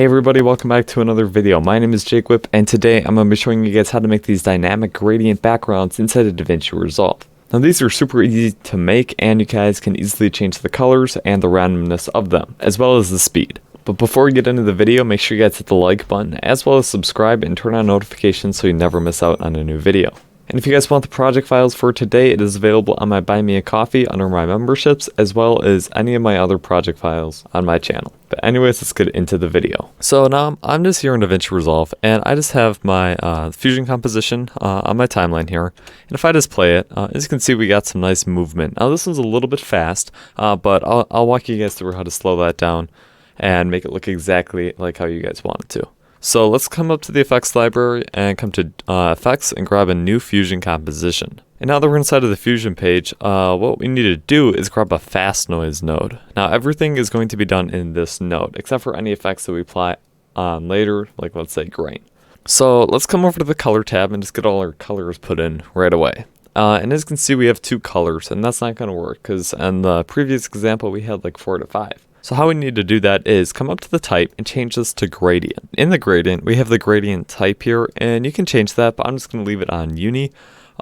Hey everybody, welcome back to another video. My name is Jake Whip, and today I'm going to be showing you guys how to make these dynamic gradient backgrounds inside of Davinci Resolve. Now these are super easy to make, and you guys can easily change the colors and the randomness of them, as well as the speed. But before we get into the video, make sure you guys hit the like button, as well as subscribe and turn on notifications so you never miss out on a new video. And if you guys want the project files for today, it is available on my Buy Me a Coffee under my memberships, as well as any of my other project files on my channel. But anyways, let's get into the video. So now I'm just here in Davinci Resolve, and I just have my Fusion composition on my timeline here. And if I just play it, as you can see, we got some nice movement. Now this one's a little bit fast, but I'll walk you guys through how to slow that down and make it look exactly like how you guys want it to. So let's come up to the effects library and come to effects and grab a new Fusion composition. And now that we're inside of the Fusion page, what we need to do is grab a fast noise node. Now everything is going to be done in this node, except for any effects that we apply on later, like let's say grain. So let's come over to the color tab and just get all our colors put in right away. And as you can see, we have 2 colors, and that's not going to work because in the previous example we had like 4 to 5. So how we need to do that is come up to the type and change this to gradient. In the gradient, we have the gradient type here, and you can change that, but I'm just going to leave it on uni,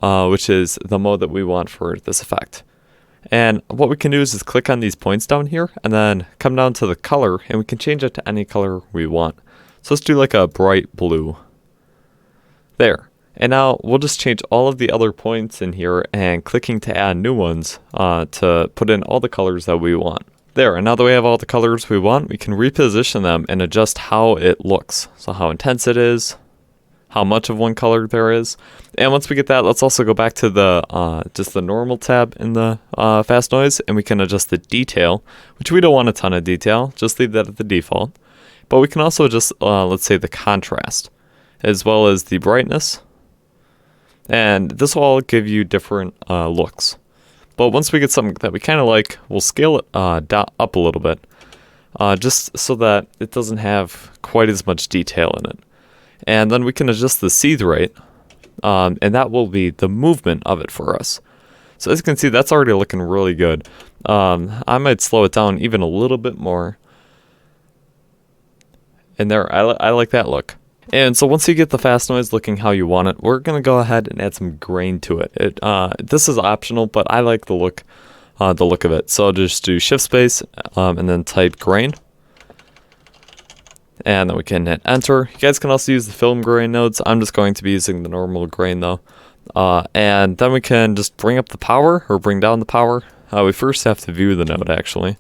which is the mode that we want for this effect. And what we can do is just click on these points down here, and then come down to the color, and we can change it to any color we want. So let's do like a bright blue. There. And now we'll just change all of the other points in here, and clicking to add new ones to put in all the colors that we want. There, and now that we have all the colors we want, we can reposition them and adjust how it looks. So how intense it is, how much of one color there is. And once we get that, let's also go back to the just the normal tab in the fast noise, and we can adjust the detail, which we don't want a ton of detail, just leave that at the default. But we can also adjust, let's say, the contrast, as well as the brightness. And this will all give you different looks. But once we get something that we kind of like, we'll scale it down, up a little bit, just so that it doesn't have quite as much detail in it. And then we can adjust the seethe rate, and that will be the movement of it for us. So as you can see, that's already looking really good. I might slow it down even a little bit more. And there, I like that look. And so once you get the fast noise looking how you want it, we're going to go ahead and add some grain to it. This is optional, but I like the look of it. So just do shift space and then type grain. And then we can hit enter. You guys can also use the film grain nodes. I'm just going to be using the normal grain though. And then we can just bring up the power or bring down the power. We first have to view the node actually.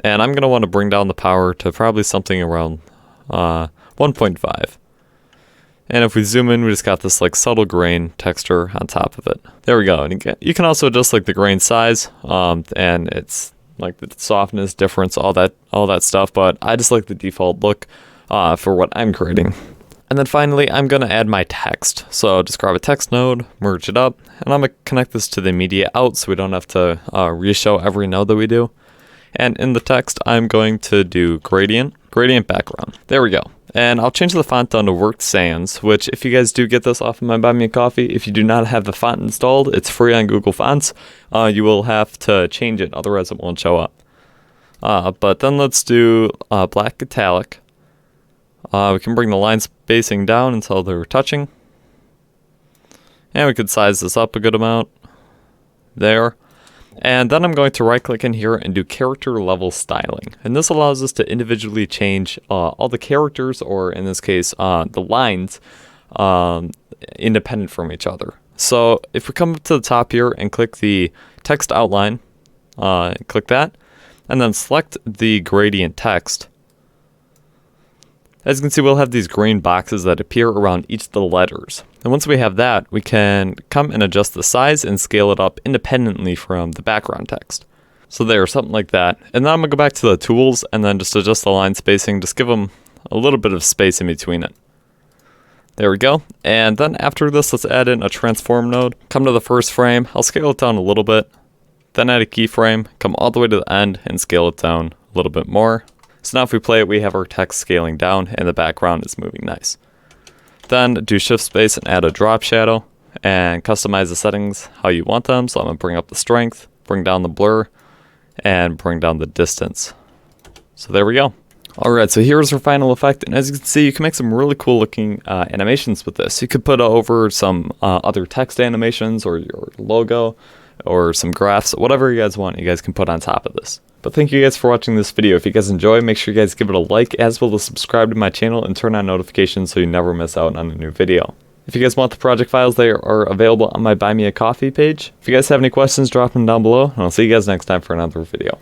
And I'm going to want to bring down the power to probably something around 1.5. And if we zoom in, we just got this like subtle grain texture on top of it. There we go. And you can also adjust like the grain size, and it's like the softness difference, all that stuff. But I just like the default look for what I'm creating. And then finally, I'm gonna add my text. So just grab a text node, merge it up, and I'm gonna connect this to the media out so we don't have to re-show every node that we do. And in the text, I'm going to do gradient background. There we go. And I'll change the font down to Worked Sans, which if you guys do get this off of my Buy Me a Coffee, if you do not have the font installed, it's free on Google Fonts. You will have to change it, otherwise it won't show up. But then let's do black italic. We can bring the line spacing down until they're touching. And we could size this up a good amount. There. And then I'm going to right click in here and do character level styling. And this allows us to individually change all the characters, or in this case, the lines, independent from each other. So if we come up to the top here and click the text outline, click that, and then select the gradient text. As you can see, we'll have these green boxes that appear around each of the letters. And once we have that, we can come and adjust the size and scale it up independently from the background text. So there, something like that. And then I'm going to go back to the tools and then just adjust the line spacing. Just give them a little bit of space in between it. There we go. And then after this, let's add in a transform node. Come to the first frame. I'll scale it down a little bit. Then add a keyframe. Come all the way to the end and scale it down a little bit more. So now if we play it, we have our text scaling down and the background is moving nice. Then do shift space and add a drop shadow and customize the settings how you want them. So I'm going to bring up the strength, bring down the blur, and bring down the distance. So there we go. Alright, so here's our final effect, and as you can see, you can make some really cool looking animations with this. You could put over some other text animations, or your logo, or some graphs, whatever you guys want, you guys can put on top of this. But thank you guys for watching this video. If you guys enjoy, make sure you guys give it a like, as well as subscribe to my channel and turn on notifications so you never miss out on a new video. If you guys want the project files, they are available on my Buy Me a Coffee page. If you guys have any questions, drop them down below, and I'll see you guys next time for another video.